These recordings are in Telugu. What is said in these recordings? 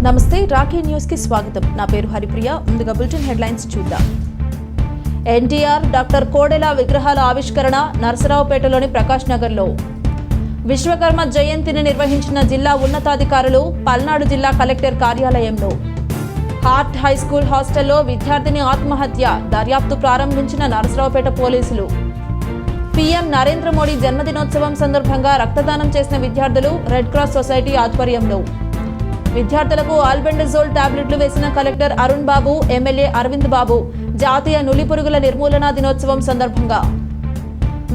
నమస్తే, రాఖీ న్యూస్ కి స్వాగతం. నా పేరు హరిప్రియ. ముందుగా బులెటిన్ హెడ్లైన్స్ చూద్దాం. ఎన్టీఆర్, డాక్టర్ కోడెల విగ్రహాల ఆవిష్కరణ నరసరావుపేటలోని ప్రకాష్ నగర్లో. విశ్వకర్మ జయంతిని నిర్వహించిన జిల్లా ఉన్నతాధికారులు పల్నాడు జిల్లా కలెక్టర్ కార్యాలయంలో. హార్ట్ హైస్కూల్ హాస్టల్లో విద్యార్థిని ఆత్మహత్య, దర్యాప్తు ప్రారంభించిన నరసరావుపేట పోలీసులు. పీఎం నరేంద్ర మోడీ జన్మదినోత్సవం సందర్భంగా రక్తదానం చేసిన విద్యార్థులు రెడ్ క్రాస్ సొసైటీ ఆధ్వర్యంలో. విద్యార్థులకు ఆల్బెండజోల్ టాబ్లెట్లు వేసిన కలెక్టర్ అరుణ్ బాబు, ఎమ్మెల్యే అరవింద్ బాబు. జాతీయ నులిపురుగుల నిర్మూలన దినోత్సవం సందర్భంగా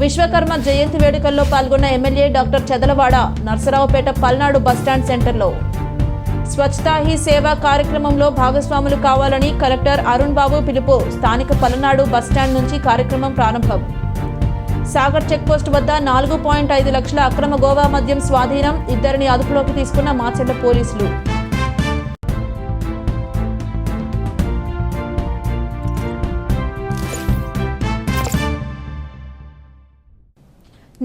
విశ్వకర్మ జయంతి వేడుకల్లో పాల్గొన్న MLA doctor Chadalavada Narasaraopet Palnadu bus stand సెంటర్లో. స్వచ్ఛతా హీ సేవ కార్యక్రమంలో భాగస్వాములు కావాలని కలెక్టర్ అరుణ్ బాబు పిలుపు. స్థానిక పల్నాడు బస్టాండ్ నుంచి కార్యక్రమం ప్రారంభం. సాగర్ చెక్పోస్ట్ వద్ద 4.5 లక్షల అక్రమ గోవా మద్యం స్వాధీనం, 2 అదుపులోకి తీసుకున్న మాచెర్ల పోలీసులు.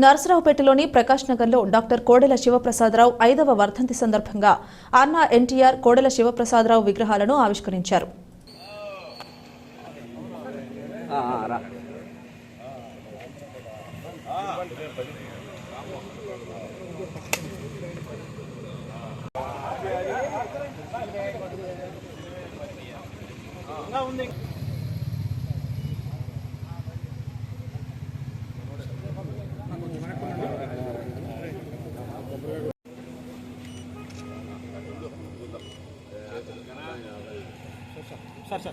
నరసరావుపేటలోని ప్రకాష్ నగర్లో డాక్టర్ కోడెల శివప్రసాదరావు 5వ వర్ధంతి సందర్భంగా అన్నా ఎన్టీఆర్, కోడెల శివప్రసాదరావు విగ్రహాలను ఆవిష్కరించారు. सर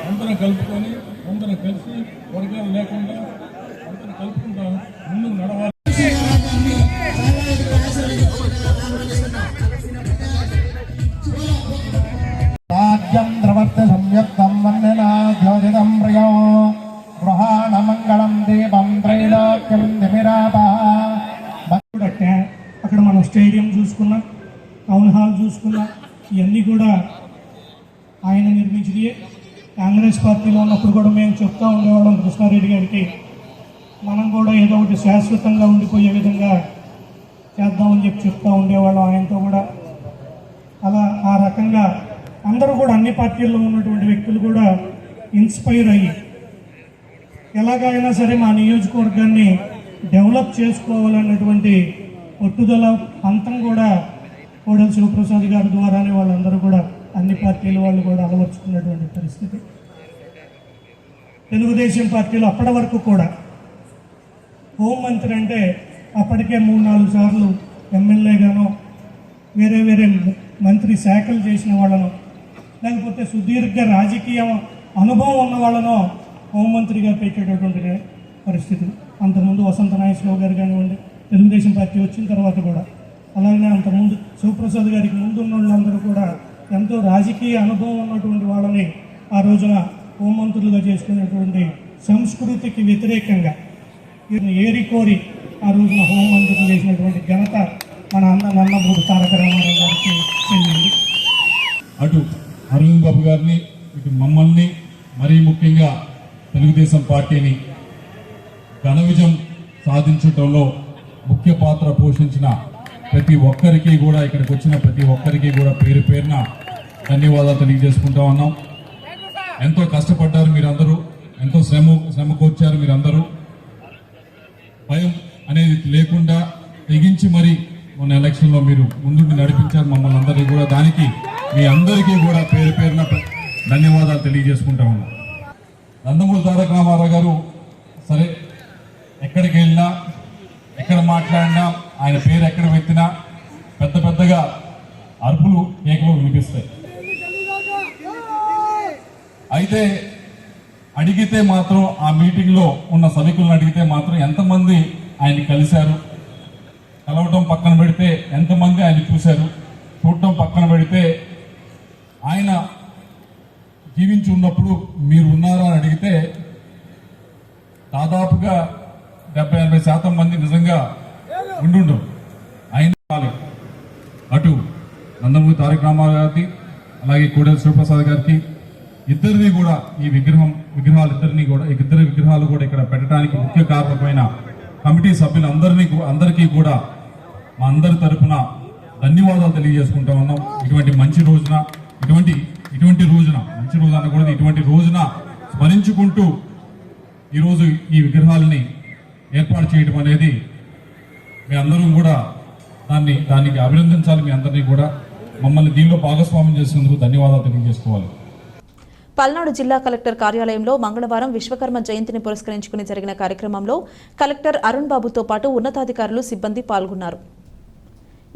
అందరం కలుపుకొని అందరం కలిసి వర్గాలు లేకుండా అందరం కలుపుకుంటా ముందుకు నడవాలి. రాజ్యం ద్రవర్త సంయుక్తం వందనాద్యోజితం ప్రియో గృహాణ మంగళం దీపం త్రైలోక్యం దిమిరాపా. అక్కడ మనం స్టేడియం చూసుకున్నా, టౌన్ హాల్ చూసుకున్నా, ఇవన్నీ కూడా ఆయన నిర్మించినవి. కాంగ్రెస్ పార్టీలో ఉన్నప్పుడు కూడా మేము చెప్తా ఉండేవాళ్ళం కృష్ణారెడ్డి గారికి, మనం కూడా ఏదో ఒకటి శాశ్వతంగా ఉండిపోయే విధంగా చేద్దామని చెప్తూ ఉండేవాళ్ళం ఆయనతో కూడా. అలా ఆ రకంగా అందరూ కూడా అన్ని పార్టీల్లో ఉన్నటువంటి వ్యక్తులు కూడా ఇన్స్పైర్ అయ్యి ఎలాగైనా సరే మా నియోజకవర్గాన్ని డెవలప్ చేసుకోవాలన్నటువంటి పట్టుదల అంతం కూడా కోడెల శివప్రసాద్ గారి ద్వారానే వాళ్ళందరూ కూడా అన్ని పార్టీల వాళ్ళు కూడా అలవర్చుకున్నటువంటి పరిస్థితి. తెలుగుదేశం పార్టీలో అప్పటి వరకు కూడా హోంమంత్రి అంటే అప్పటికే 3-4 సార్లు ఎమ్మెల్యేగానో వేరే వేరే మంత్రి శాఖలు చేసిన వాళ్ళనో లేకపోతే సుదీర్ఘ రాజకీయ అనుభవం ఉన్న వాళ్ళనో హోంమంత్రిగా పెట్టేటటువంటి పరిస్థితి. అంతకుముందు వసంత నాగేశ్వరరావు గారు కానివ్వండి, తెలుగుదేశం పార్టీ వచ్చిన తర్వాత కూడా అలాగే అంతకుముందు శివప్రసాద్ గారికి ముందున్న వాళ్ళందరూ కూడా ఎంతో రాజకీయ అనుభవం ఉన్నటువంటి వాళ్ళని ఆ రోజున హోంమంత్రులుగా చేసుకునేటువంటి సంస్కృతికి వ్యతిరేకంగా ఏరికోరి ఆ రోజున హోంమంత్రులు చేసినటువంటి ఘనత మన నందమూరి తారక రామారావు గారికి చెందింది. అటు అరవింద్ బాబు గారిని, ఇటు మమ్మల్ని, మరీ ముఖ్యంగా తెలుగుదేశం పార్టీని ఘన విజయం సాధించడంలో ముఖ్య పాత్ర పోషించిన ప్రతి ఒక్కరికి కూడా, ఇక్కడికి వచ్చిన ప్రతి ఒక్కరికి కూడా పేరు పేరున ధన్యవాదాలు తెలియజేసుకుంటా ఉన్నాం. ఎంతో కష్టపడ్డారు మీరందరూ, ఎంతో శ్రమకు వచ్చారు మీరందరూ. భయం అనేది లేకుండా తెగించి మరి మొన్న ఎలక్షన్లో మీరు ముందుండి నడిపించారు మమ్మల్ని అందరికీ కూడా. దానికి మీ అందరికీ కూడా పేరు పేరున ధన్యవాదాలు తెలియజేసుకుంటా ఉన్నాం. నందమూరి తారక రామారావు గారు సరే ఎక్కడికి వెళ్ళినా, ఎక్కడ మాట్లాడినా, ఆయన పేరు ఎక్కడ పెట్టినా పెద్ద పెద్దగా అరుపులు, కేకలు వినిపిస్తాయి. అయితే అడిగితే మాత్రం ఆ మీటింగ్లో ఉన్న సభికులను అడిగితే మాత్రం ఎంతమంది ఆయన కలిశారు, కలవటం పక్కన పెడితే ఎంతమంది ఆయన చూశారు, చూడటం పక్కన పెడితే ఆయన జీవించి ఉన్నప్పుడు మీరు ఉన్నారా అని అడిగితే దాదాపుగా 70-80% మంది నిజంగా ఉండుండవు. ఆయన అటు నందమూరి తారక రామారావు గారికి అలాగే కోడెల శివప్రసాద్ గారికి ఇద్దరిని కూడా ఈ ఇద్దరు విగ్రహాలు కూడా ఇక్కడ పెట్టడానికి ముఖ్య కారణమైన కమిటీ సభ్యులందరికీ కూడా మా అందరి తరఫున ధన్యవాదాలు తెలియజేసుకుంటా ఉన్నాం. ఇటువంటి మంచి రోజున మంచి రోజు అనకూడదు, ఇటువంటి రోజున స్మరించుకుంటూ ఈరోజు ఈ విగ్రహాలని ఏర్పాటు చేయడం అనేది మీ అందరూ కూడా దానికి అభినందించాలి. మీ అందరినీ కూడా మమ్మల్ని దీనిలో భాగస్వామ్యం చేసినందుకు ధన్యవాదాలు తెలియజేసుకోవాలి. పల్నాడు జిల్లా కలెక్టర్ కార్యాలయంలో మంగళవారం విశ్వకర్మ జయంతిని పురస్కరించుకుని జరిగిన కార్యక్రమంలో కలెక్టర్ అరుణ్ బాబుతో పాటు ఉన్నతాధికారులు, సిబ్బంది పాల్గొన్నారు.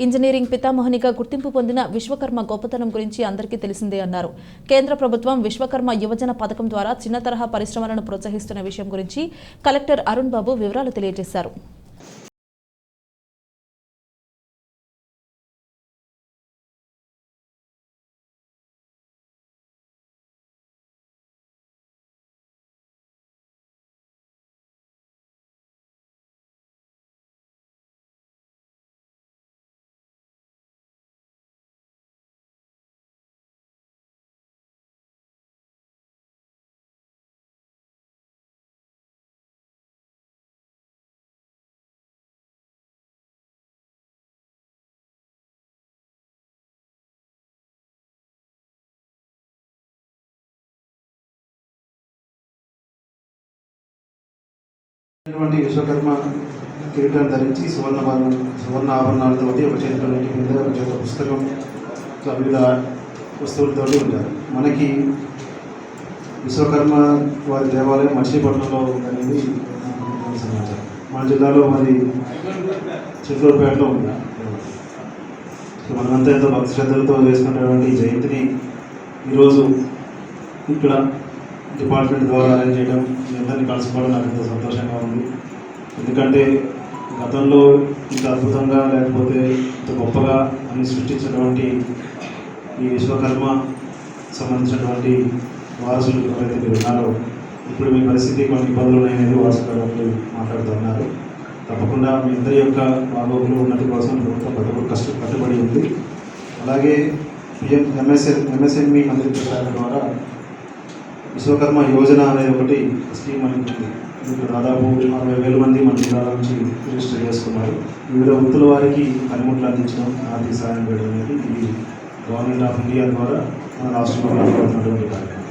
ఇంజనీరింగ్ పితామహునిగా గుర్తింపు పొందిన విశ్వకర్మ గొప్పతనం గురించి అందరికీ తెలిసిందే అన్నారు. కేంద్ర ప్రభుత్వం విశ్వకర్మ యువజన పథకం ద్వారా చిన్న తరహా పరిశ్రమలను ప్రోత్సహిస్తున్న విషయం గురించి కలెక్టర్ అరుణ్ బాబు వివరాలు తెలియజేశారు. విశ్వకర్మ కిరీటం ధరించి సువర్ణ ఆభరణాలతో ఒక చేతిలో మీద ఒక పుస్తకం, వివిధ వస్తువులతో ఉంటారు. మనకి విశ్వకర్మ వారి దేవాలయం మచిలీపట్నంలో ఉందనేది సమాచారం. మన జిల్లాలో మరి చిత్తూరుపేటలో ఉంది. మనమంతా ఎంతో భక్తి శ్రద్ధలతో చేసుకునేటువంటి ఈ జయంతిని ఈరోజు ఇక్కడ డిపార్ట్మెంట్ ద్వారా అరేంజ్ చేయడం, మీ అందరినీ కలుసుకోవడం నాకు ఎంతో సంతోషంగా ఉంది. ఎందుకంటే గతంలో ఇంత అద్భుతంగా లేకపోతే ఇంత గొప్పగా అన్ని సృష్టించినటువంటి ఈ విశ్వకర్మ సంబంధించినటువంటి వారసులు ఎవరైతే మీరు ఉన్నారో ఇప్పుడు మీ పరిస్థితి కొన్ని ఇబ్బందులు ఉన్నాయనేది వారసులు మాట్లాడుతున్నారు. తప్పకుండా మీ అందరి యొక్క బాగోగులు ఉన్నతి కోసం ప్రభుత్వం కట్టుబడి ఉంది. అలాగే ఎంఎస్ఎంఈ మంత్రిత్వ శాఖ ద్వారా విశ్వకర్మ యోజన అనేది ఒకటి స్కీమ్ అనేది ఉంది. ఇప్పుడు దాదాపు 60,000 మంది మన జిల్లాల నుంచి రిజిస్టర్ చేసుకున్నారు. వివిధ వృత్తుల వారికి పనిముట్లు అందించడం, ఆర్థిక సహాయం చేయడం అనేది ఇది గవర్నమెంట్ ఆఫ్ ఇండియా ద్వారా మన రాష్ట్రంలో నడుపుతున్నటువంటి కార్యక్రమం.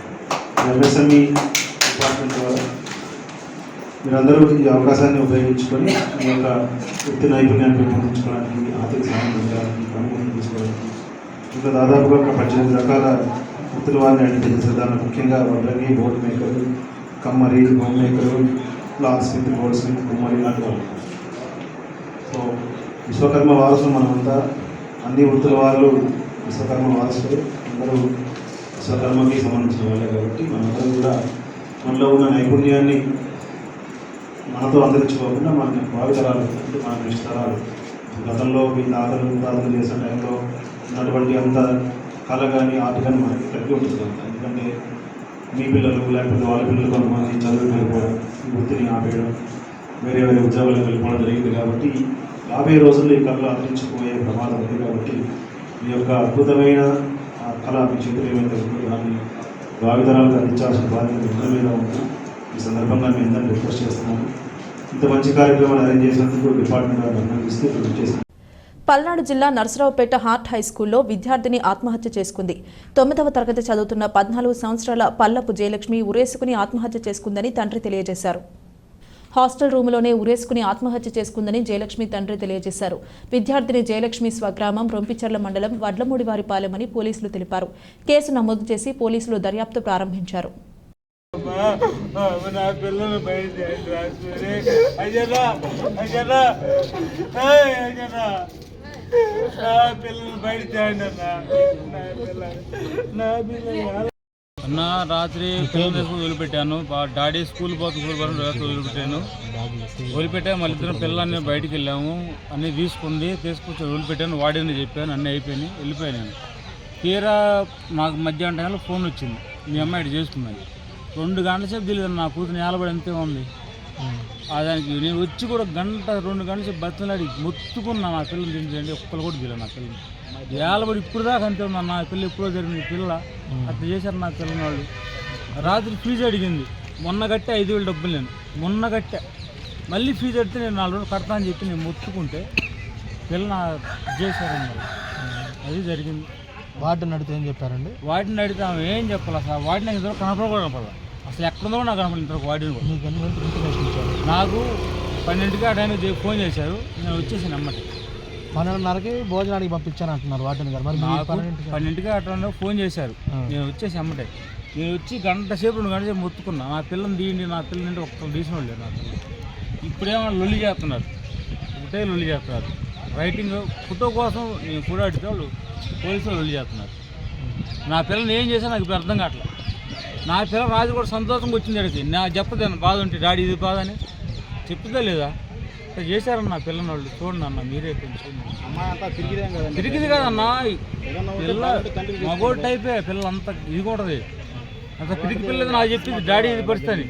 ఎంఎస్ఎంఈ డిపార్ట్మెంట్ ద్వారా మీరందరూ ఈ అవకాశాన్ని ఉపయోగించుకొని మీ యొక్క వృత్తి నైపుణ్యాన్ని పెంపొందించుకోవడానికి, ఆర్థిక సహాయం పొందడానికి, పనిముట్లు తీసుకోవడానికి ఇంకా దాదాపుగా ఒక 18 రకాల వృత్తుల వారిని ఐడెంటిఫై చేస్తారు. ముఖ్యంగా వడ్రంగి, బోర్డ్ మేకరు, కమ్మరి, home maker, blacksmith, goldsmith, కుమ్మరి లాంటి వాళ్ళు. సో విశ్వకర్మ వారసులు మనమంతా, అన్ని వృత్తుల వాళ్ళు విశ్వకర్మ వారసులు, అందరూ విశ్వకర్మకి సంబంధించిన వాళ్ళే. కాబట్టి మనందరం కూడా మనలో ఉన్న నైపుణ్యాన్ని మనతో అంతరించుకోకుండా మన భావితరాలు అంటే మన నిష్ఠరాలు గతంలో మీ తాతలు చేసిన టైంలో ఉన్నటువంటి అంత కళ కానీ ఆర్ట్ కానీ మనకి తగ్గి ఉంటుంది కదా. ఎందుకంటే మీ పిల్లలు లేకపోతే వాళ్ళ పిల్లలు కొంతమంది చదువుకు వెళ్ళిపోవడం, ఈ వృత్తిని ఆపేయడం, వేరే ఉద్యోగాలకు వెళ్ళిపోవడం జరిగింది. కాబట్టి 50 రోజుల్లో ఈ కళలు అంతరించిపోయే ప్రమాదం ఉంది. కాబట్టి మీ యొక్క అద్భుతమైన కళ మీ చేతులు ఏమైతే ఉందో దాన్ని భావితరాలకు అందించాల్సిన బాధ్యత అందరి మీద ఉంది. ఈ సందర్భంగా మీ అందరినీ రిక్వెస్ట్ చేస్తున్నాను. ఇంత మంచి కార్యక్రమాన్ని అరేంజ్ చేసినందుకు డిపార్ట్మెంట్ వారిని అభినందిస్తూ చేస్తున్నాను. పల్నాడు జిల్లా నర్సరావుపేట హార్ట్ హైస్కూల్లో విద్యార్థిని ఆత్మహత్య చేసుకుంది. 9వ తరగతి చదువుతున్న 14 సంవత్సరాల పల్లపు జయలక్ష్మి ఉరేసుకుని ఆత్మహత్య చేసుకుందని తండ్రి తెలియజేశారు. హాస్టల్ రూములోనే ఉరేసుకుని ఆత్మహత్య చేసుకుందని జయలక్ష్మి తండ్రి తెలియజేశారు. విద్యార్థిని జయలక్ష్మి స్వగ్రామం రొంపిచర్ల మండలం వడ్లమూడివారిపాలెమని పోలీసులు తెలిపారు. కేసు నమోదు చేసి పోలీసులు దర్యాప్తు ప్రారంభించారు. అన్న రాత్రి పిల్లలు తీసుకుని వదిలిపెట్టాను. డాడీ స్కూల్ పోతే వదిలిపెట్టాను. మళ్ళీ ఇద్దరం పిల్లలన్నీ బయటికి వెళ్ళాము. అన్నీ తీసుకొచ్చి వదిలిపెట్టాను. వాడని చెప్పాను, అన్నీ అయిపోయినాయి, వెళ్ళిపోయాను నేను. తీరా నాకు మధ్యాహ్నం టైంలో ఫోన్ వచ్చింది, మీ అమ్మాయి చేసుకున్నాను. 2 గంటల సేపు తెలియదు, నా కూతురు నిలబడి అంతే ఉంది. దానికి నేను వచ్చి కూడా 2 గంటల సేపు బతులాడి మొత్తుకున్నా. నా పిల్లలు తింటే ఒక్కరు కూడా తెలియదు. నా పిల్లలు ఏలబడి ఇప్పుడు దాకా అంతే ఉందన్న. నా పిల్ల ఎప్పుడో జరిగింది పిల్ల అట్లా చేశారు నా పిల్లని వాళ్ళు. రాత్రి ఫీజు అడిగింది, మొన్న కట్టే 5,000 డబ్బులు నేను మొన్న కట్టా. మళ్ళీ ఫీజు అడితే నేను 4 రోజులు కడతా అని చెప్పి నేను మొత్తుకుంటే పిల్ల చేశారన్నారు. అది జరిగింది. వాటిని అడిగితే ఏం చెప్పారండి? వాటిని అడిగితే ఆమె ఏం చెప్పాలి అసలు. వాటిని నాకు ఇంతవరకు కనపడకూడదు. అసలు ఎక్కడుందో నాకు కనపడలేదు ఇంతవరకు. వాటిని కూడా నాకు 12కి ఆ టైంకి ఫోన్ చేశారు. నేను వచ్చేసాను అమ్మటి. 12:30కి భోజనానికి పంపించాను అంటున్నారు వాటిని గారు. మరి నాకు 12కి ఆ టైంలో ఫోన్ చేశారు. నేను వచ్చేసి అమ్మటే. నేను వచ్చి 2 గంటల సేపు మొత్తుకున్నా. నా పిల్లని తీయండి, నా పిల్లని ఒక్కరు తీసిన వాళ్ళు నా పిల్లలు. ఇప్పుడేమో లొల్లి చేస్తున్నారు, ఒకటే లొల్లి చేస్తున్నారు. రైటింగ్ ఫోటో కోసం నేను ఫోటో అడిగితే వాళ్ళు పోలీసులు లొల్లి చేస్తున్నారు. నా పిల్లని ఏం చేశాను నాకు ఇప్పుడు అర్థం కావట్లేదు. నా పిల్ల రాజు కూడా సంతోషంగా వచ్చింది అడిగితే నాకు చెప్పదేనా బాధ ఉంటే డాడీ ఇది బాధ అని చెప్తుందా లేదా? ఇట్లా చేశారన్న నా పిల్లని వాళ్ళు. చూడండి అన్న, మీరే కొంచెం తిరిగిది కదన్నా. పిల్ల మగోడు టైపే పిల్లలు అంత ఇది కూడా అంత పిరికి పిల్లది నాకు చెప్పింది డాడీ ఇది పరిస్థితి.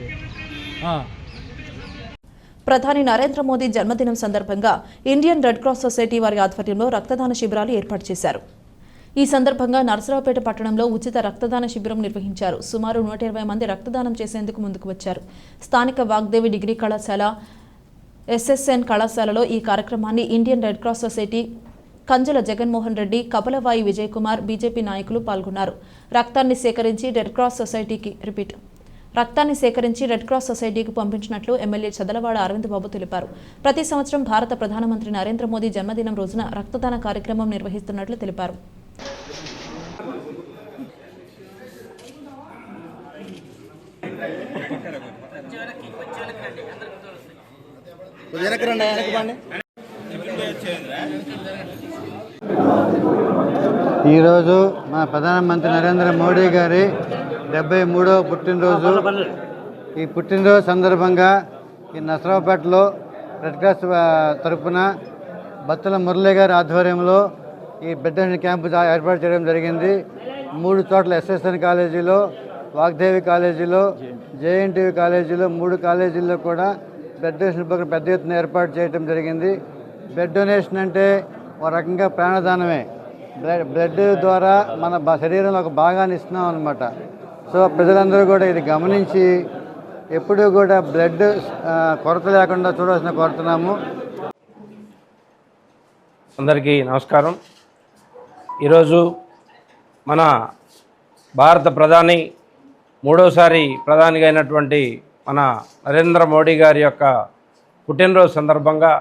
ప్రధాని నరేంద్ర మోదీ జన్మదినం సందర్భంగా ఇండియన్ రెడ్ క్రాస్ సొసైటీ వారి ఆధ్వర్యంలో రక్తదాన శిబిరాలు ఏర్పాటు చేశారు. ఈ సందర్భంగా నరసరావుపేట పట్టణంలో ఉచిత రక్తదాన శిబిరం నిర్వహించారు. సుమారు 120 మంది రక్తదానం చేసేందుకు ముందుకు వచ్చారు. స్థానిక వాగ్దేవి డిగ్రీ కళాశాల, ఎస్ఎస్ఎన్ కళాశాలలో ఈ కార్యక్రమాన్ని Indian red cross society Kanjala Jaganmohan Reddy, Kapilavai Vijay Kumar, BJP నాయకులు పాల్గొన్నారు. రక్తాన్ని సేకరించి రెడ్ క్రాస్ సొసైటీకి పంపించినట్లు ఎమ్మెల్యే చదలవాడ అరవింద్ బాబు తెలిపారు. ప్రతి సంవత్సరం భారత ప్రధానమంత్రి నరేంద్ర మోదీ జన్మదినం రోజున రక్తదాన కార్యక్రమం నిర్వహిస్తున్నట్లు తెలిపారు. ఈరోజు మా ప్రధానమంత్రి నరేంద్ర మోడీ గారి 73వ పుట్టినరోజు. ఈ పుట్టినరోజు సందర్భంగా ఈ నరసరావుపేటలో రెడ్ క్రాస్ తరఫున బత్తుల మురళి గారి ఆధ్వర్యంలో ఈ బ్లడ్ డొనేషన్ క్యాంపు ఏర్పాటు చేయడం జరిగింది. 3 చోట్ల ఎస్ఎస్ఎన్ కాలేజీలో, వాగ్దేవి కాలేజీలో, జేఎన్టీయూ కాలేజీలో, 3 కాలేజీల్లో కూడా బ్లడ్ డొనేషన్ ప్రోగ్రాం పెద్ద ఎత్తున ఏర్పాటు చేయడం జరిగింది. బ్లడ్ డొనేషన్ అంటే ఒక రకంగా ప్రాణదానమే. బ్లడ్ ద్వారా మన శరీరంలో ఒక భాగాన్ని ఇస్తున్నాం అన్నమాట. సో ప్రజలందరూ కూడా ఇది గమనించి ఎప్పుడూ కూడా బ్లడ్ కొరత లేకుండా చూడాల్సిన కోరుతున్నాము. అందరికీ నమస్కారం. ఈరోజు మన భారత ప్రధాని 3వసారి ప్రధానిగా అయినటువంటి మన నరేంద్ర మోడీ గారి యొక్క పుట్టినరోజు సందర్భంగా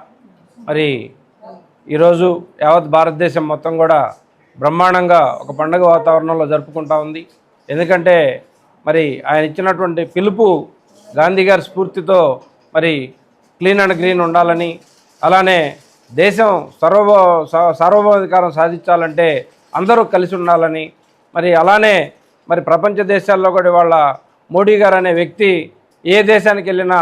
మరి ఈరోజు యావత్ భారతదేశం మొత్తం కూడా బ్రహ్మాండంగా ఒక పండుగ వాతావరణంలో జరుపుకుంటా ఉంది. ఎందుకంటే మరి ఆయన ఇచ్చినటువంటి పిలుపు గాంధీ గారి స్ఫూర్తితో మరి క్లీన్ అండ్ గ్రీన్ ఉండాలని, అలానే దేశం సార్వభౌమాధికారం సాధించాలంటే అందరూ కలిసి ఉండాలని, మరి అలానే మరి ప్రపంచ దేశాల్లో కూడా వాళ్ళ మోడీ గారు అనే వ్యక్తి ఏ దేశానికి వెళ్ళినా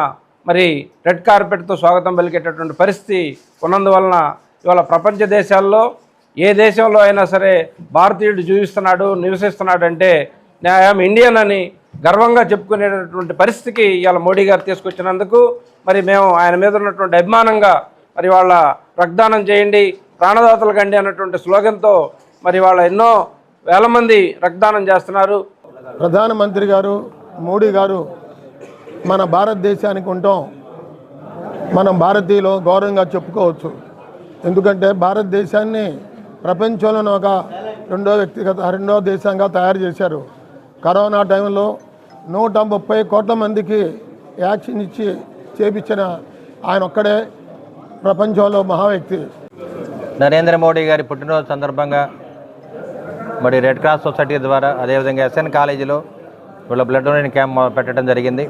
మరి రెడ్ కార్పెట్తో స్వాగతం పలికేటటువంటి పరిస్థితి ఉన్నందువలన ఇవాళ ప్రపంచ దేశాల్లో ఏ దేశంలో అయినా సరే భారతీయుడు జీవిస్తున్నాడు, నివసిస్తున్నాడు అంటే ఐఎమ్ ఇండియన్ అని గర్వంగా చెప్పుకునేటటువంటి పరిస్థితికి ఇవాళ మోడీ గారు తీసుకొచ్చినందుకు మరి మేము ఆయన మీద ఉన్నటువంటి అభిమానంగా మరి వాళ్ళ రక్తదానం చేయండి, ప్రాణదాతలు కండి అన్నటువంటి స్లోగన్తో మరి వాళ్ళ ఎన్నో వేల మంది రక్తదానం చేస్తున్నారు. ప్రధానమంత్రి గారు మోడీ గారు మన భారతదేశానికి ఉండటం మనం భారతీయులు గౌరవంగా చెప్పుకోవచ్చు. ఎందుకంటే భారతదేశాన్ని ప్రపంచంలోనే ఒక రెండో దేశంగా తయారు చేశారు. కరోనా టైంలో 130 కోట్ల మందికి వ్యాక్సిన్ ఇచ్చి చేపించిన ఆయన ఒక్కడే ప్రపంచంలో మహా వ్యక్తి. నరేంద్ర మోడీ గారి పుట్టినరోజు సందర్భంగా మరి రెడ్ క్రాస్ సొసైటీ ద్వారా అదేవిధంగా ఎస్ఎన్ కాలేజీలో వీళ్ళ బ్లడ్ డొనేషన్ క్యాంప్ పెట్టడం జరిగింది.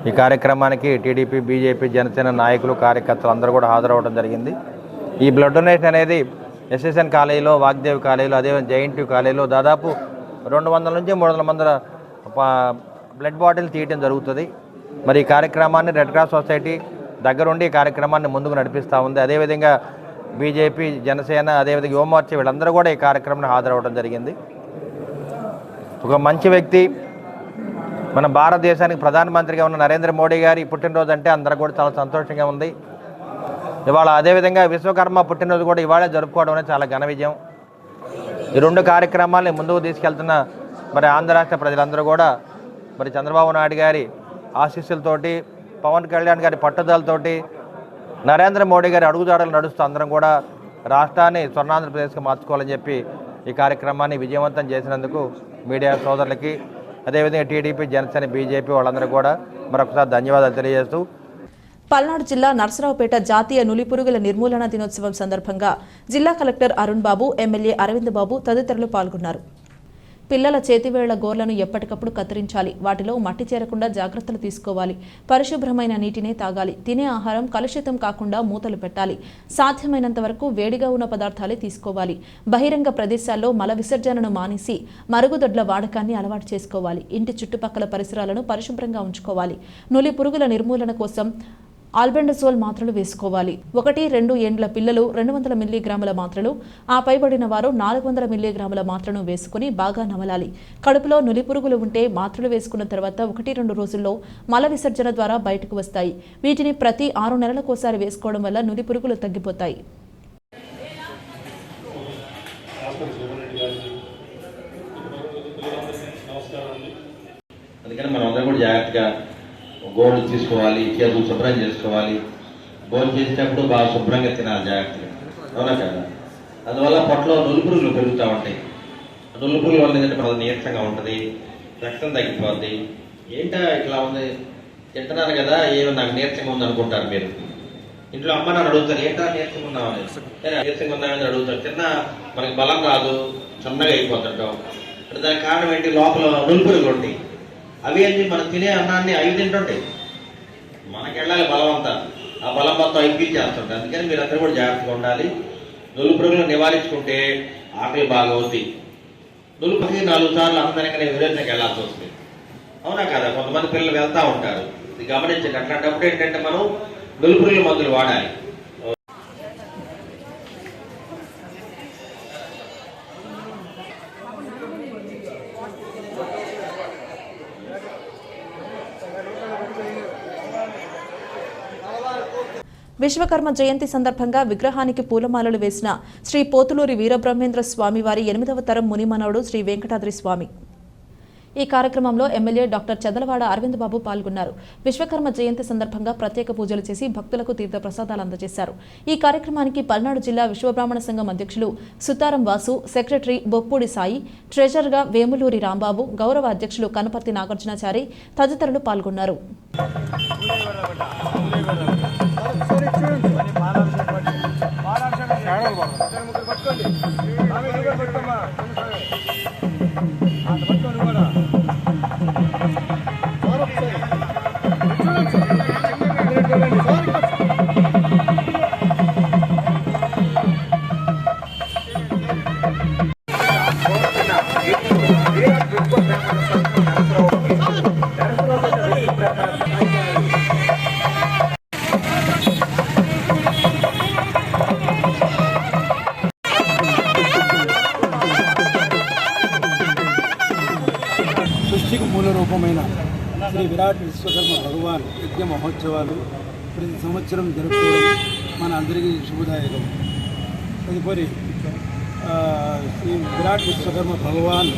ఈ కార్యక్రమానికి టీడీపీ, బీజేపీ, జనసేన నాయకులు, కార్యకర్తలు అందరూ కూడా హాజరవ్వడం జరిగింది. ఈ బ్లడ్ డొనేషన్ అనేది ఎస్ఎస్ఎన్ కాలేజీలో, వాగ్దేవి కాలేజీలో, అదేవిధంగా జేఎన్టీయూ కాలేజీలో దాదాపు 200 నుంచి 300 మంది బ్లడ్ బాటిల్ తీయటం జరుగుతుంది. మరి ఈ కార్యక్రమాన్ని రెడ్ క్రాస్ సొసైటీ దగ్గరుండి ఈ కార్యక్రమాన్ని ముందుకు నడిపిస్తూ ఉంది. అదేవిధంగా బీజేపీ, జనసేన, అదేవిధంగా యువమోర్చా వీళ్ళందరూ కూడా ఈ కార్యక్రమానికి హాజరవడం జరిగింది. ఒక మంచి వ్యక్తి, మన భారతదేశానికి ప్రధానమంత్రిగా ఉన్న నరేంద్ర మోడీ గారి పుట్టినరోజు అంటే అందరూ కూడా చాలా సంతోషంగా ఉంది. ఇవాళ అదేవిధంగా విశ్వకర్మ పుట్టినరోజు కూడా ఇవాళే జరుపుకోవడం అనేది చాలా ఘన విజయం. ఈ రెండు కార్యక్రమాలని ముందుకు తీసుకెళ్తున్న మరి ఆంధ్ర రాష్ట్ర ప్రజలందరూ కూడా మరి చంద్రబాబు నాయుడు గారి ఆశీస్సులతోటి, పవన్ కళ్యాణ్ గారి పట్టుదలతోటి, నరేంద్ర మోడీ గారి అడుగుజాడలు నడుస్తూ అందరం కూడా రాష్ట్రాన్ని స్వర్ణాంధ్రప్రదేశ్కి మార్చుకోవాలని చెప్పి ఈ కార్యక్రమాన్ని విజయవంతం చేసినందుకు మీడియా సోదరులకి, అదేవిధంగా టీడీపీ, జనసేన, బీజేపీ వాళ్ళందరూ కూడా మరొకసారి ధన్యవాదాలు తెలియజేస్తూ పల్నాడు జిల్లా నర్సరావుపేట జాతీయ నులిపురుగుల నిర్మూలన దినోత్సవం సందర్భంగా జిల్లా కలెక్టర్ అరుణ్ బాబు, ఎమ్మెల్యే అరవింద్ బాబు తదితరులు పాల్గొన్నారు. పిల్లల చేతివేళ్ల గోర్లను ఎప్పటికప్పుడు కత్తిరించాలి. వాటిలో మట్టి చేరకుండా జాగ్రత్తలు తీసుకోవాలి. పరిశుభ్రమైన నీటినే తాగాలి. తినే ఆహారం కలుషితం కాకుండా మూతలు పెట్టాలి. సాధ్యమైనంత వరకు వేడిగా ఉన్న పదార్థాలే తీసుకోవాలి. బహిరంగ ప్రదేశాల్లో మల విసర్జనను మానేసి మరుగుదొడ్ల వాడకాన్ని అలవాటు చేసుకోవాలి. ఇంటి చుట్టుపక్కల పరిసరాలను పరిశుభ్రంగా ఉంచుకోవాలి. నులి పురుగుల నిర్మూలన కోసం ఆల్బెండజోల్ మాత్రలు వేసుకోవాలి. 1-2 ఏండ్ల పిల్లలు 200 మిల్లీగ్రాముల మాత్రలు, ఆ పైబడిన వారు 400 మిల్లీగ్రాముల మాత్రను వేసుకుని బాగా నమలాలి. కడుపులో నులిపురుగులు ఉంటే మాత్రలు వేసుకున్న తర్వాత 1-2 రోజుల్లో మల విసర్జన ద్వారా బయటకు వస్తాయి. వీటిని ప్రతి 6 నెలలకోసారి వేసుకోవడం వల్ల నులిపురుగులు తగ్గిపోతాయి. అందుకని మనం అందరం కూడా జాగ్రత్తగా గోళ్ళు తీసుకోవాలి, చేతులు శుభ్రం చేసుకోవాలి, భోజనం చేసేటప్పుడు బాగా శుభ్రంగా తినాలి జాగ్రత్తగా, అవునా కదా. అందువల్ల పొట్టలో నులిపురుగులు పెరుగుతూ ఉంటాయి. నులిపురుగుల వల్ల ఏంటంటే మనది నీరసంగా ఉంటుంది, రక్తం తగ్గిపోద్ది. ఏంటా ఇట్లా ఉంది, తింటున్నాను కదా, ఏమో నాకు నీరసంగా ఉంది అనుకుంటారు మీరు. ఇంట్లో అమ్మ నాన్న అడుగుతారు, ఏంటా నీరసంగా ఉన్నామని. నీరసంగా ఉన్నామని అడుగుతారు. తిన్న మనకి బలం రాదు, సన్నగా అయిపోతుంటాం. అంటే దానికి కారణం ఏంటి, లోపల నులిపురుగులు ఉంటాయి. అవి ఏంటి, మనం తినే అన్నాన్ని అవి తింటుంటాయి. మనకి వెళ్ళాలి బలం అంతా, ఆ బలం మొత్తం అయిపించేస్తుంటాయి. అందుకని మీరు అందరూ కూడా జాగ్రత్తగా ఉండాలి. నులిపురుగులను నివారించుకుంటే ఆకలి బాగా అవుతుంది. నులిపురికి 4 సార్లు అందరికీ విలేజ్కి వెళ్ళాల్సి వస్తుంది, అవునా కదా. కొంతమంది పిల్లలు వెళ్తూ ఉంటారు, ఇది గమనించండి. అట్లాంటప్పుడు ఏంటంటే మనం నులిపురుగుల మందులు వాడాలి. విశ్వకర్మ జయంతి సందర్భంగా విగ్రహానికి పూలమాలలు వేసిన శ్రీ పోతులూరి వీరబ్రహ్మేంద్ర స్వామి వారి 8వ తరం మునిమనవుడు శ్రీ వెంకటాద్రి స్వామి. ఈ కార్యక్రమంలో ఎమ్మెల్యే డాక్టర్ చదలవాడ అరవింద్ బాబు పాల్గొన్నారు. విశ్వకర్మ జయంతి సందర్భంగా ప్రత్యేక పూజలు చేసి భక్తులకు తీర్థ ప్రసాదాలు అందజేశారు. ఈ కార్యక్రమానికి పల్నాడు జిల్లా విశ్వబ్రాహ్మణ సంఘం అధ్యక్షులు సుతారం వాసు, సెక్రటరీ బొప్పూడి సాయి, ట్రెజరర్గా వేములూరి రాంబాబు, గౌరవ అధ్యక్షులు కనపర్తి నాగార్జునాచారి తదితరులు పాల్గొన్నారు. సృష్టికి మూల రూపమైన శ్రీ విరాట్ విశ్వకర్మ భగవాన్ యజ్ఞ మహోత్సవాలు ప్రతి సంవత్సరం జరుపుకోవడం మన అందరికీ శుభదాయకం. తదుపరి శ్రీ విరాట్ విశ్వకర్మ భగవాన్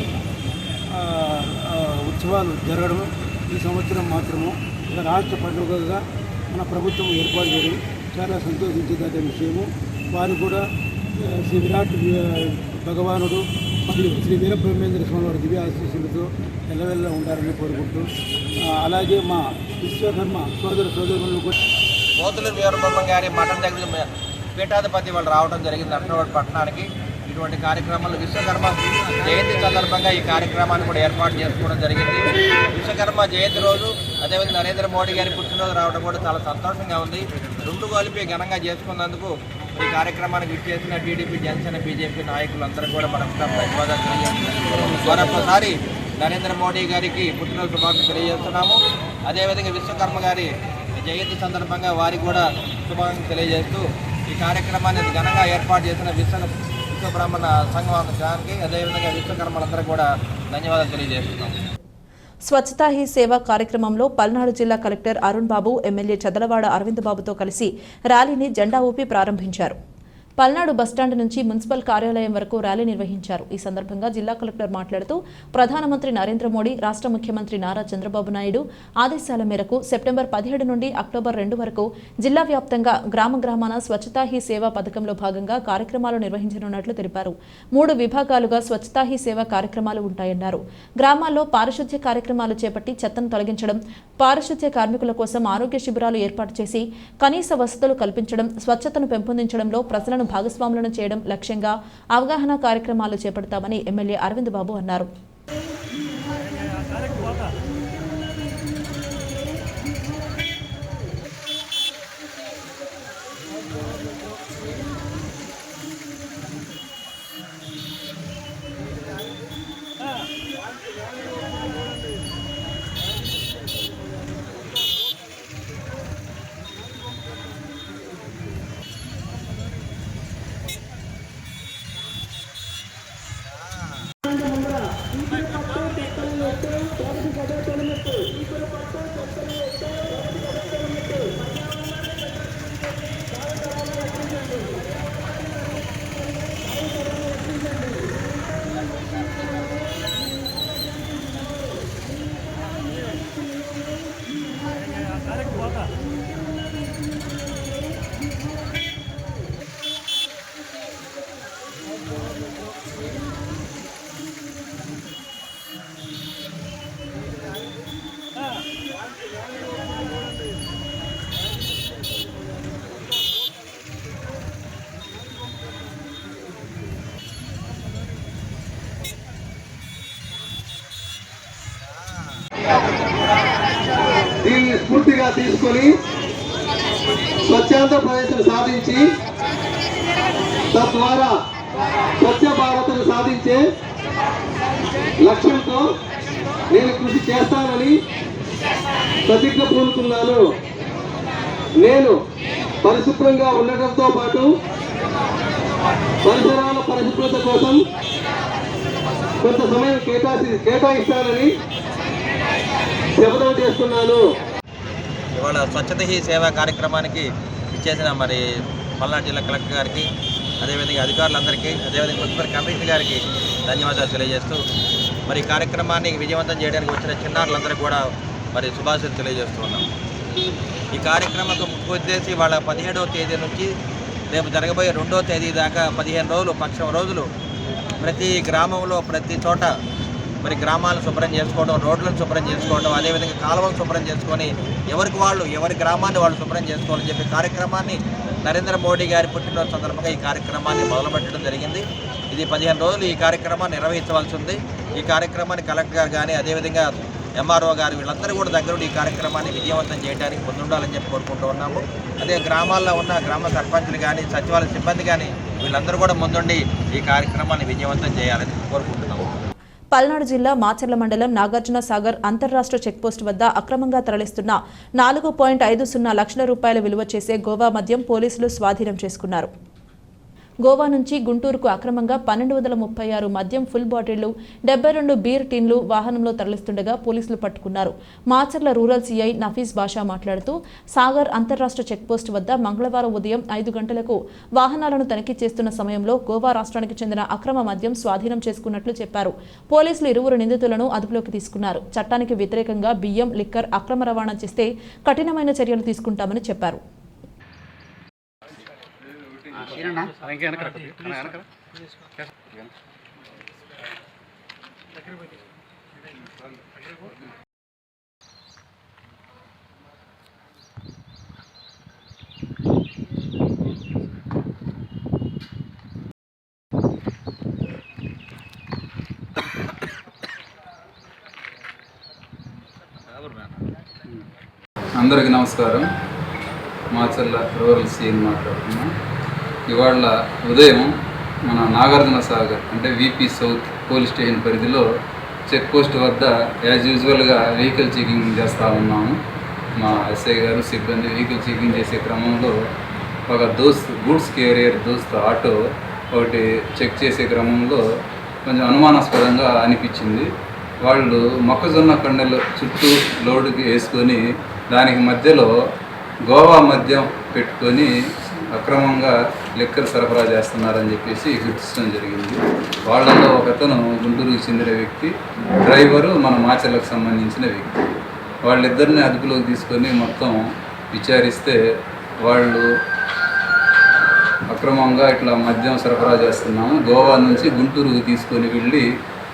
ఉత్సవాలు జరగడం ఈ సంవత్సరం మాత్రము ఒక రాష్ట్ర పండుగగా మన ప్రభుత్వం ఏర్పాటు చేయడం చాలా సంతోషించదగ్గ విషయము. వారు కూడా శ్రీ విరాట్ భగవానుడు మరియు శ్రీ వీరబ్రహ్మేంద్ర స్వామి వారి దివ్య ఆశీస్సులతో ఎల్లవెల్ల ఉండాలని కోరుకుంటూ, అలాగే మా విశ్వకర్మ సోదరులను కూడా పోతులూరి వీరబ్రహ్మ గారి మఠం దగ్గర పీఠాధిపతి వాళ్ళు రావడం జరిగింది నర్సరావుపేట పట్టణానికి. ఇటువంటి కార్యక్రమాలు విశ్వకర్మ జయంతి సందర్భంగా ఈ కార్యక్రమాన్ని కూడా ఏర్పాటు చేసుకోవడం జరిగింది. విశ్వకర్మ జయంతి రోజు అదేవిధంగా నరేంద్ర మోడీ గారి పుట్టినరోజు రావడం కూడా చాలా సంతోషంగా ఉంది. రెండు కలిపి ఘనంగా చేసుకున్నందుకు ఈ కార్యక్రమానికి ఇచ్చేసిన టీడీపీ, జనసేన, బీజేపీ నాయకులందరూ కూడా మనం ధన్యవాదాలు తెలియజేస్తున్నాం. మరొకసారి నరేంద్ర మోడీ గారికి పుట్టినరోజు శుభాకాంక్షలు తెలియజేస్తున్నాము. అదేవిధంగా విశ్వకర్మ గారి జయంతి సందర్భంగా వారికి కూడా శుభాకాంక్షలు తెలియజేస్తూ ఈ కార్యక్రమాన్ని ఘనంగా ఏర్పాటు చేసిన విశ్వ బ్రాహ్మణ సంఘానికి అదేవిధంగా విశ్వకర్మలందరూ కూడా ధన్యవాదాలు తెలియజేస్తున్నాం. స్వచ్ఛతా హీ సేవ కార్యక్రమంలో పల్నాడు జిల్లా కలెక్టర్ అరుణ్ బాబు ఎమ్మెల్యే చదలవాడ అరవింద్ బాబుతో కలిసి ర్యాలీని జెండా ఊపి ప్రారంభించారు. పల్నాడు బస్టాండ్ నుంచి మున్సిపల్ కార్యాలయం వరకు ర్యాలీ నిర్వహించారు. ఈ సందర్భంగా జిల్లా కలెక్టర్ మాట్లాడుతూ ప్రధానమంత్రి నరేంద్ర మోడీ, రాష్ట్ర ముఖ్యమంత్రి నారా చంద్రబాబు నాయుడు ఆదేశాల మేరకు సెప్టెంబర్ 17 నుండి అక్టోబర్ 2 వరకు జిల్లా వ్యాప్తంగా గ్రామాన స్వచ్ఛతా హీ సేవ పథకంలో భాగంగా కార్యక్రమాలు నిర్వహించనున్నట్లు తెలిపారు. 3 విభాగాలుగా స్వచ్ఛతా హీ సేవ కార్యక్రమాలు ఉంటాయన్నారు. గ్రామాల్లో పారిశుద్ధ్య కార్యక్రమాలు చేపట్టి చెత్తను తొలగించడం, పారిశుద్ధ్య కార్మికుల కోసం ఆరోగ్య శిబిరాలు ఏర్పాటు చేసి కనీస వసతులు కల్పించడం, స్వచ్ఛతను పెంపొందించడంలో ప్రజలను భాగస్వాములను చేయడం లక్ష్యంగా అవగాహన కార్యక్రమాలు చేపడతామని ఎమ్మెల్యే అరవింద్ బాబు అన్నారు. దీన్ని స్ఫూర్తిగా తీసుకొని స్వచ్ఛాంధ్రప్రదేశ్ను సాధించి తద్వారా స్వచ్ఛ భారత్ను సాధించే లక్ష్యంతో నేను కృషి చేస్తానని ప్రతిజ్ఞ పూనుకున్నాను. నేను పరిశుభ్రంగా ఉండటంతో పాటు పరిసరాల పరిశుభ్రత కోసం కొంత సమయం కేటాయిస్తానని శపథం చేస్తున్నాను. ఇవాళ స్వచ్ఛత హీ సేవ కార్యక్రమానికి ఇచ్చేసిన మరి పల్నాడు జిల్లా కలెక్టర్ గారికి, అదేవిధంగా అధికారులందరికీ, అదేవిధంగా మున్సిపల్ కమిషనర్ గారికి ధన్యవాదాలు తెలియజేస్తూ మరి ఈ కార్యక్రమాన్ని విజయవంతం చేయడానికి వచ్చిన చిన్నారులందరికీ కూడా మరి శుభాశీస్సులు తెలియజేస్తూ ఉన్నాం. ఈ కార్యక్రమంతో ముఖ్య ఉద్దేశం వాళ్ళ 17వ తేదీ నుంచి రేపు జరగబోయే 2వ తేదీ దాకా 15 రోజులు, పక్షం రోజులు ప్రతి గ్రామంలో ప్రతి చోట మరి గ్రామాలను శుభ్రం చేసుకోవడం, రోడ్లను శుభ్రం చేసుకోవడం, అదేవిధంగా కాలువలు శుభ్రం చేసుకొని ఎవరి గ్రామాన్ని వాళ్ళు శుభ్రం చేసుకోవాలని చెప్పి కార్యక్రమాన్ని నరేంద్ర మోడీ గారి పుట్టినరోజు సందర్భంగా ఈ కార్యక్రమాన్ని మొదలుపెట్టడం జరిగింది. ఇది 15 రోజులు ఈ కార్యక్రమాన్ని నిర్వహించవలసి ఉంది. ఈ కార్యక్రమాన్ని కలెక్టర్ గారు కానీ, అదేవిధంగా ఎంఆర్ఓ గారు వీళ్ళందరూ కూడా దగ్గరుండి ఈ కార్యక్రమాన్ని విజయవంతం చేయడానికి ముందుండాలని చెప్పి కోరుకుంటూ ఉన్నాము. అదే గ్రామాల్లో ఉన్న గ్రామ సర్పంచులు కానీ, సచివాలయ సిబ్బంది కానీ వీళ్ళందరూ కూడా ముందుండి ఈ కార్యక్రమాన్ని విజయవంతం చేయాలని కోరుకుంటున్నాము. పల్నాడు జిల్లా మాచర్ల మండలం నాగార్జున సాగర్ అంతర్రాష్ట్ర చెక్పోస్టు వద్ద అక్రమంగా తరలిస్తున్న 4.50 లక్షల రూపాయల విలువ చేసే గోవా మద్యం పోలీసులు స్వాధీనం చేసుకున్నారు. గోవా నుంచి గుంటూరుకు అక్రమంగా 1236 మద్యం ఫుల్ బాటిళ్లు, 72 బీర్ టిన్లు వాహనంలో తరలిస్తుండగా పోలీసులు పట్టుకున్నారు. మాచర్ల రూరల్ సీఐ నఫీస్ బాషా మాట్లాడుతూ సాగర్ అంతర్రాష్ట్ర చెక్పోస్టు వద్ద మంగళవారం ఉదయం 5 గంటలకు వాహనాలను తనిఖీ చేస్తున్న సమయంలో గోవా రాష్ట్రానికి చెందిన అక్రమ మద్యం స్వాధీనం చేసుకున్నట్లు చెప్పారు. పోలీసులు 2 నిందితులను అదుపులోకి తీసుకున్నారు. చట్టానికి వ్యతిరేకంగా బియ్యం, లిక్కర్ అక్రమ రవాణా చేస్తే కఠినమైన చర్యలు తీసుకుంటామని చెప్పారు. అందరికీ నమస్కారం. మాచర్ల రూరల్ సీఎం మాట్లాడుతున్నాం. ఇవాళ ఉదయం మన నాగార్జున సాగర్ అంటే వీపీ సౌత్ పోలీస్ స్టేషన్ పరిధిలో చెక్ పోస్ట్ వద్ద యాజ్ యూజువల్గా వెహికల్ చెకింగ్ చేస్తూ ఉన్నాము. మా ఎస్ఐ గారు సిబ్బంది వెహికల్ చెకింగ్ చేసే క్రమంలో ఒక గూడ్స్ క్యారియర్ ఆటో ఒకటి చెక్ చేసే క్రమంలో కొంచెం అనుమానాస్పదంగా అనిపించింది. వాళ్ళు మొక్కజొన్న కండెలు చుట్టూ లోడుకి వేసుకొని దానికి మధ్యలో గోవా మద్యం పెట్టుకొని అక్రమంగా లిక్కర్ సరఫరా చేస్తున్నారని చెప్పేసి గుర్తించడం జరిగింది. వాళ్ళలో ఒకతను గుంటూరుకు చెందిన వ్యక్తి, డ్రైవరు మన మాచర్లకు సంబంధించిన వ్యక్తి. వాళ్ళిద్దరిని అదుపులోకి తీసుకొని మొత్తం విచారిస్తే వాళ్ళు అక్రమంగా ఇట్లా మద్యం సరఫరా చేస్తున్నాము, గోవా నుంచి గుంటూరుకు తీసుకొని వెళ్ళి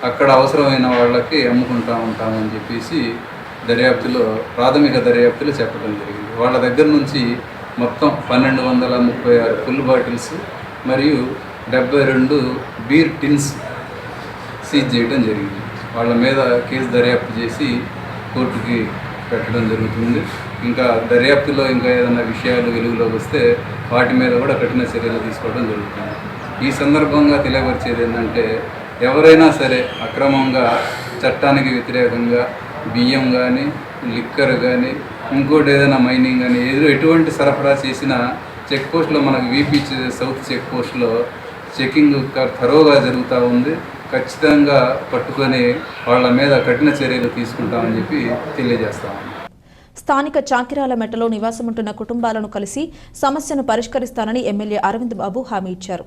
అక్కడ అవసరమైన వాళ్ళకి అమ్ముకుంటూ ఉంటామని చెప్పేసి ప్రాథమిక దర్యాప్తులో చెప్పడం జరిగింది. వాళ్ళ దగ్గర నుంచి మొత్తం 1236 ఫుల్ బాటిల్స్ మరియు 72 బీర్ టిన్స్ సీజ్ చేయడం జరిగింది. వాళ్ళ మీద కేసు దర్యాప్తు చేసి కోర్టుకి పెట్టడం జరుగుతుంది. ఇంకా దర్యాప్తులో ఇంకా ఏదైనా విషయాలు వెలుగులోకి వస్తే వాటి మీద కూడా కఠిన చర్యలు తీసుకోవడం జరుగుతుంది. ఈ సందర్భంగా తెలియపరిచేది ఏంటంటే, ఎవరైనా సరే అక్రమంగా చట్టానికి వ్యతిరేకంగా బియ్యం కానీ, లిక్కర్ కానీ, ఇంకోటి ఏదైనా మైనింగ్ కానీ ఎటువంటి సరఫరా చేసినా చెక్ పోస్ట్లో మనకు వీపీ సౌత్ చెక్ పోస్ట్లో చెకింగ్ థరోగా జరుగుతూ ఉంది. ఖచ్చితంగా పట్టుకొని వాళ్ళ మీద కఠిన చర్యలు తీసుకుంటామని చెప్పి తెలియజేస్తాము. స్థానిక చాకిరాల మెట్టలో నివాసముంటున్న కుటుంబాలను కలిసి సమస్యను పరిష్కరిస్తానని ఎమ్మెల్యే అరవింద్ బాబు హామీ ఇచ్చారు.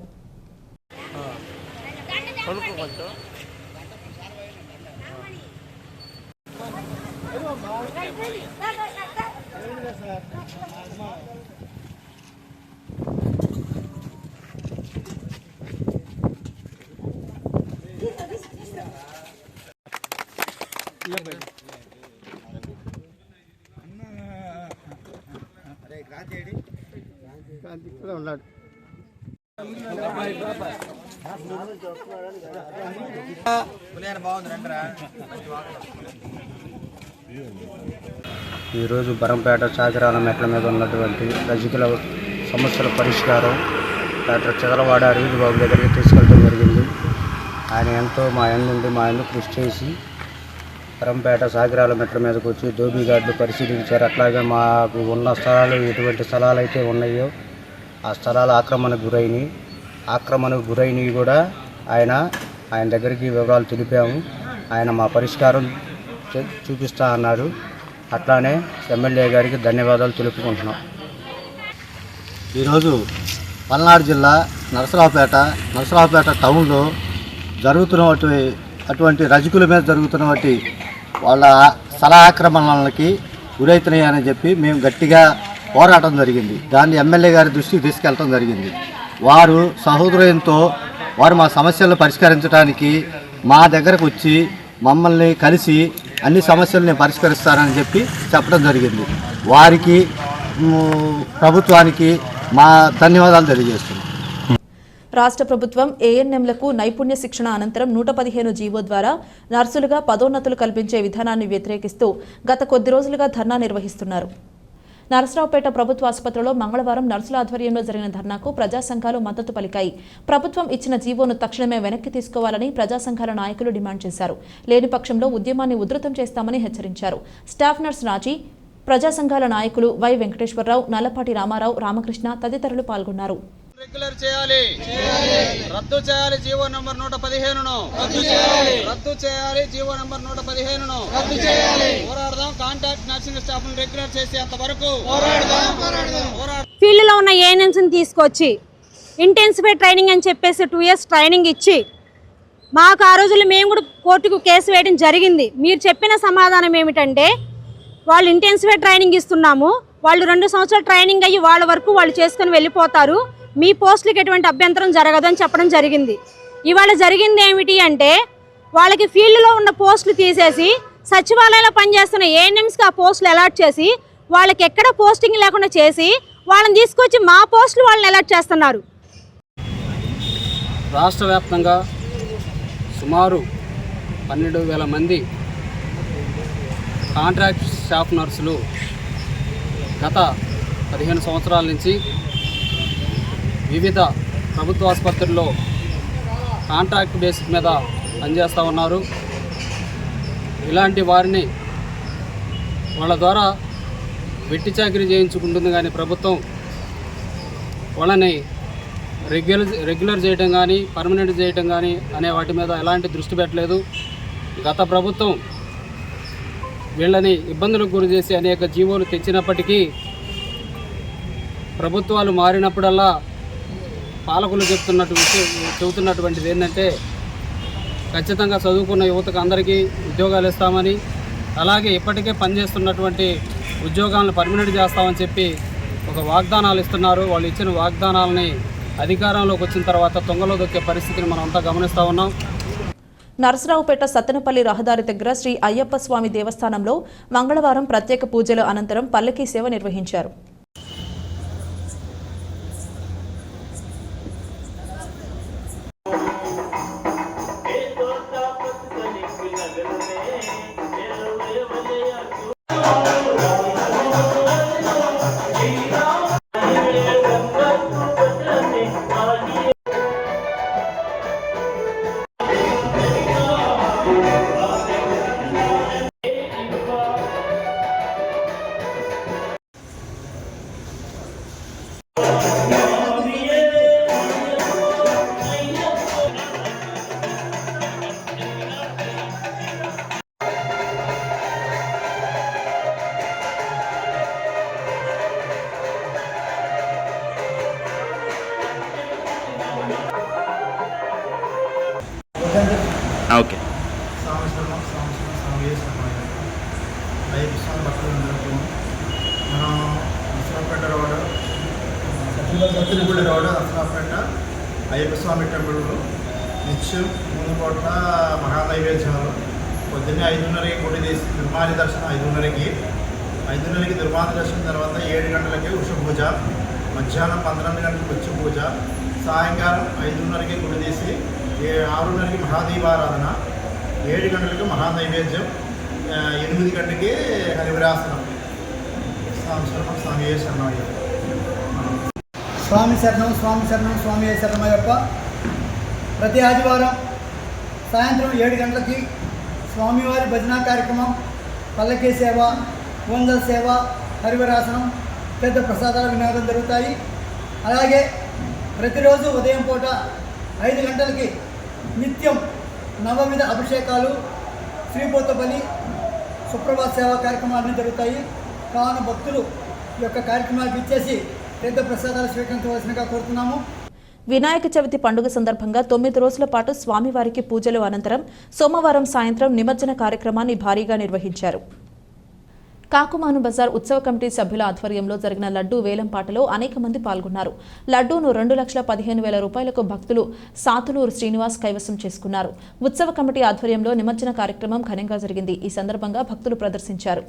ఉన్నాడు. ఈరోజు బరంపేట చాకిరాల మెట్ల మీద ఉన్నటువంటి రజకుల సమస్యల పరిష్కారం డాక్టర్ చదలవాడ అరవింద్ బాబు దగ్గరికి తీసుకెళ్ళడం జరిగింది. ఆయన ఎంతో మా ఎందు కృషి చేసి బరంపేట చాకిరాల మెట్ల మీదకి వచ్చి డోబీ గార్డులు పరిశీలించారు. అట్లాగే మాకు ఉన్న స్థలాలు ఎటువంటి స్థలాలు అయితే ఉన్నాయో ఆ స్థలాలు ఆక్రమణకు గురైనవి కూడా ఆయన దగ్గరికి వివరాలు తెలిపాము. ఆయన మా పరిష్కారం చూపిస్తా అన్నారు. అట్లానే ఎమ్మెల్యే గారికి ధన్యవాదాలు తెలుపుకుంటున్నాం. ఈరోజు పల్నాడు జిల్లా నరసరావుపేట టౌన్లో అటువంటి రజకుల మీద జరుగుతున్నటువంటి వాళ్ళ స్థల ఆక్రమణలకి గురవుతున్నాయని చెప్పి మేము గట్టిగా పోరాటం జరిగింది. దాన్ని ఎమ్మెల్యే గారి దృష్టికి తీసుకెళ్ళడం జరిగింది. వారు సహోదరులతో వారు మా సమస్యలను పరిష్కరించడానికి మా దగ్గరకు వచ్చి మమ్మల్ని కలిసి అన్ని సమస్యలను పరిష్కరిస్తారని చెప్పడం జరిగింది. వారికి ప్రభుత్వానికి మా ధన్యవాదాలు తెలియజేస్తున్నాం. రాష్ట్ర ప్రభుత్వం ఏఎన్ఎంలకు నైపుణ్య శిక్షణ అనంతరం 115 జీవో ద్వారా నర్సులుగా పదోన్నతులు కల్పించే విధానాన్ని వ్యతిరేకిస్తూ గత కొద్ది రోజులుగా ధర్నా నిర్వహిస్తున్నారు. నరసరావుపేట ప్రభుత్వ ఆసుపత్రిలో మంగళవారం నర్సుల ఆధ్వర్యంలో జరిగిన ధర్నాకు ప్రజా సంఘాలు మద్దతు పలికాయి. ప్రభుత్వం ఇచ్చిన జీవోను తక్షణమే వెనక్కి తీసుకోవాలని ప్రజా సంఘాల నాయకులు డిమాండ్ చేశారు. లేని పక్షంలో ఉద్యమాన్ని ఉధృతం చేస్తామని హెచ్చరించారు. స్టాఫ్ నర్స్ రాజీ, ప్రజా సంఘాల నాయకులు వై వెంకటేశ్వరరావు, నల్లపాటి రామారావు, రామకృష్ణ తదితరులు పాల్గొన్నారు. రెగ్యులర్ చేయాలి, రద్దు చేయాలి జీవో నంబర్ 115ను, రద్దు చేయాలి జీవో నంబర్ 115ను, పోరాడదాం. కాంట్రాక్ట్ నర్సింగ్ స్టాఫ్ ను రెగ్యులర్ చేసేంత వరకు ఫీల్డ్ లో ఉన్న ఏఎన్ఎంస్ ని తీసుకొచ్చి ఇంటెన్సిఫై ట్రైనింగ్ అని చెప్పేసి 2 years ట్రైనింగ్ ఇచ్చి మాకు ఆ రోజుల్లో మేము కూడా కోర్టుకు కేసు వేయడం జరిగింది. మీరు చెప్పిన సమాధానం ఏమిటంటే వాళ్ళు ఇంటెన్సిఫై ట్రైనింగ్ ఇస్తున్నాము, వాళ్ళు 2 సంవత్సరాలు ట్రైనింగ్ అయ్యి వాళ్ళ వరకు వాళ్ళు చేసుకుని వెళ్ళిపోతారు, మీ పోస్టులకు ఎటువంటి అభ్యంతరం జరగదని చెప్పడం జరిగింది. ఇవాళ జరిగింది ఏమిటి అంటే వాళ్ళకి ఫీల్డ్లో ఉన్న పోస్టులు తీసేసి సచివాలయంలో పనిచేస్తున్న ఏఎన్ఎంస్కి ఆ పోస్టులు అలాట్ చేసి వాళ్ళకి ఎక్కడ పోస్టింగ్ లేకుండా చేసి వాళ్ళని తీసుకొచ్చి మా పోస్టులు వాళ్ళని అలాట్ చేస్తున్నారు. రాష్ట్ర వ్యాప్తంగా సుమారు 12,000 మంది కాంట్రాక్ట్ స్టాఫ్ నర్సులు గత 15 సంవత్సరాల నుంచి వివిధ ప్రభుత్వ ఆసుపత్రుల్లో కాంట్రాక్ట్ బేసిక్ మీద పనిచేస్తూ ఉన్నారు. ఇలాంటి వారిని వాళ్ళ ద్వారా వెట్టి చాకరీ చేయించుకుంటుంది, కానీ ప్రభుత్వం వాళ్ళని రెగ్యులర్ చేయడం కానీ పర్మనెంట్ చేయడం కానీ అనే వాటి మీద ఎలాంటి దృష్టి పెట్టలేదు. గత ప్రభుత్వం వీళ్ళని ఇబ్బందులకు గురి చేసి అనేక జీవోలు తెచ్చినప్పటికీ ప్రభుత్వాలు మారినప్పుడల్లా పాలకులు చెబుతున్నటువంటిది ఏంటంటే ఖచ్చితంగా చదువుకున్న యువతకు అందరికీ ఉద్యోగాలు ఇస్తామని, అలాగే ఇప్పటికే పనిచేస్తున్నటువంటి ఉద్యోగాలను పర్మనెంట్ చేస్తామని చెప్పి ఒక వాగ్దానాలు ఇస్తున్నారు. వాళ్ళు ఇచ్చిన వాగ్దానాలని అధికారంలోకి వచ్చిన తర్వాత తొంగలో దొక్కే పరిస్థితిని మనం అంతా గమనిస్తూ ఉన్నాం. నరసరావుపేట సత్తెనపల్లి రహదారి దగ్గర శ్రీ అయ్యప్ప స్వామి దేవస్థానంలో మంగళవారం ప్రత్యేక పూజల అనంతరం పల్లకీ సేవ నిర్వహించారు. ఓకే. మనం నరసరావుపేట రోడ్ సత్తినపల్లి రోడ్ నరసరావుపేట అయ్యప్ప స్వామి టెంపుల్లో నిత్యం 3 కోట్ల మహానైవేద్యాలు. పొద్దున్నే 5:30కి గుడి తీసి దుర్మాది దర్శనం 5:30కి దుర్మాది దర్శనం తర్వాత 7 గంటలకి ఉష పూజ, మధ్యాహ్నం 12 గంటలకు వచ్చి పూజ, సాయంకాలం 5:30కి గుడి తీసి 6:30కి మహాదీపారాధన, 7 గంటలకు మహానైవేద్యం, 8 గంటలకి హరివిరాసనం. స్వామి శరణం. స్వామి శరణం, స్వామి శరణం, స్వామి శరణమయ్యప్ప. ప్రతి ఆదివారం సాయంత్రం 7 గంటలకి స్వామివారి భజన కార్యక్రమం, పల్లకీ సేవ, వందల సేవ, హరివరాసనం, పెద్ద ప్రసాదాల వినియోగం జరుగుతాయి. అలాగే ప్రతిరోజు ఉదయం పూట 5 గంటలకి నిత్యం నవవిధ అభిషేకాలు, శ్రీపోతబలి, సుప్రభాత సేవా కార్యక్రమాలు జరుగుతాయి. కావున భక్తులు ఈ యొక్క కార్యక్రమాలకు ఇచ్చేసి పెద్ద ప్రసాదాలు స్వీకరించవలసినగా కోరుతున్నాము. వినాయక చవితి పండుగ సందర్భంగా 9 రోజుల పాటు స్వామివారికి పూజలు అనంతరం సోమవారం సాయంత్రం నిమజ్జన కార్యక్రమాన్ని భారీగా నిర్వహించారు. కాకుమాను బజార్ ఉత్సవ కమిటీ సభ్యుల ఆధ్వర్యంలో జరిగిన లడ్డూ వేలంపాటలో అనేక మంది పాల్గొన్నారు. లడ్డూను 2,15,000 రూపాయలకు భక్తులు సాతులూరు శ్రీనివాస్ కైవసం చేసుకున్నారు. ఉత్సవ కమిటీ ఆధ్వర్యంలో నిమజ్జన కార్యక్రమం ఘనంగా జరిగింది. ఈ సందర్భంగా భక్తులు ప్రదర్శించారు.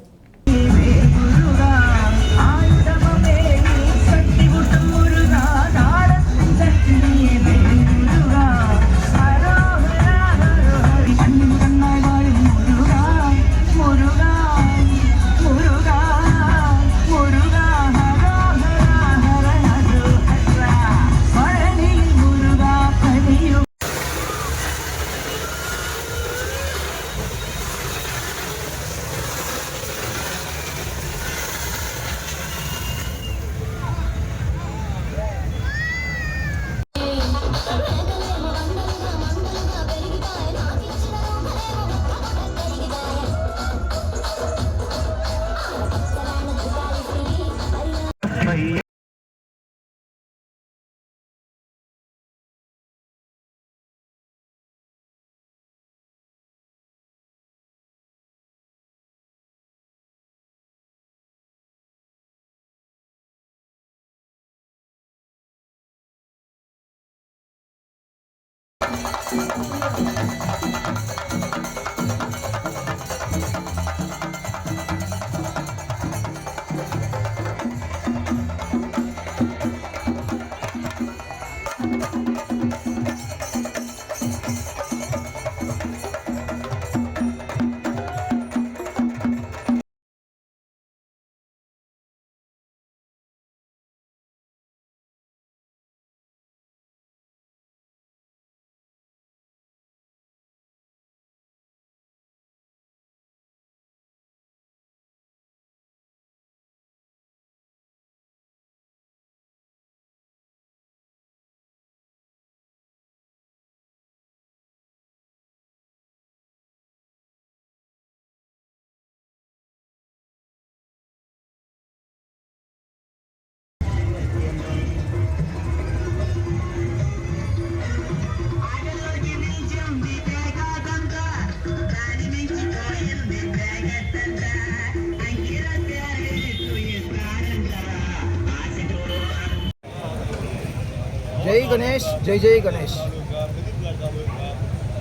జై గణేష్, జై జై గణేష్.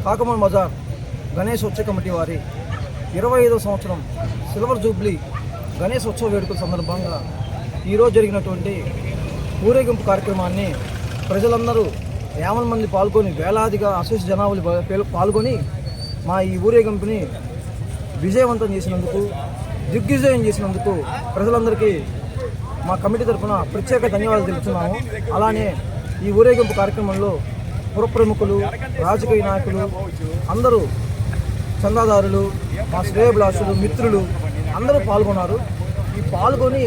కాకమాన్ బజార్ గణేష్ ఉత్సవ కమిటీ వారి 25వ సంవత్సరం సిల్వర్ జూబ్లీ గణేష్ ఉత్సవ వేడుకల సందర్భంగా ఈరోజు జరిగినటువంటి ఊరేగింపు కార్యక్రమాన్ని ప్రజలందరూ 50 మంది పాల్గొని, వేలాదిగా అశేష జనాభాలు పాల్గొని మా ఈ ఊరేగింపుని విజయవంతం చేసినందుకు, దిగ్విజయం చేసినందుకు ప్రజలందరికీ మా కమిటీ తరఫున ప్రత్యేక ధన్యవాదాలు తెలుపుతున్నాము. అలానే ఈ ఊరేగింపు కార్యక్రమంలో పుర ప్రముఖులు, రాజకీయ నాయకులు, అందరూ చందాదారులు, మా శ్రేయభిలాషులు, మిత్రులు అందరూ పాల్గొన్నారు. ఈ పాల్గొని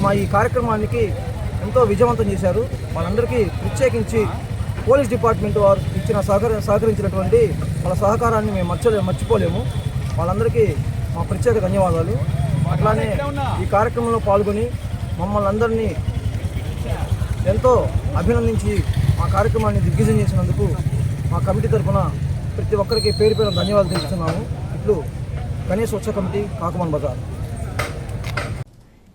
మా ఈ కార్యక్రమానికి ఎంతో విజయవంతం చేశారు. వాళ్ళందరికీ ప్రత్యేకించి పోలీస్ డిపార్ట్మెంట్ వారు ఇచ్చిన సహకరించినటువంటి వాళ్ళ సహకారాన్ని మేము మర్చిపోలేము. వాళ్ళందరికీ మా ప్రత్యేక ధన్యవాదాలు. అట్లానే ఈ కార్యక్రమంలో పాల్గొని మమ్మల్ని అందరినీ ఎంతో అభినందించి మా కార్యక్రమాన్ని దిగ్విజయం చేసినందుకు మా కమిటీ తరఫున ప్రతి ఒక్కరికి పేరు పేరు ధన్యవాదాలు తెలుపుతున్నాము. ఇట్లు గణేష్ ఉత్సవ కమిటీ, కాకమాన్ బజార్.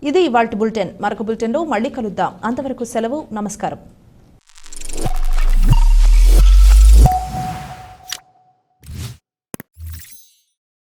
ఇది ఇవాల్టి బులెటిన్. మరొక బులెటిన్లో మళ్ళీ కలుద్దాం. అంతవరకు సెలవు. నమస్కారం.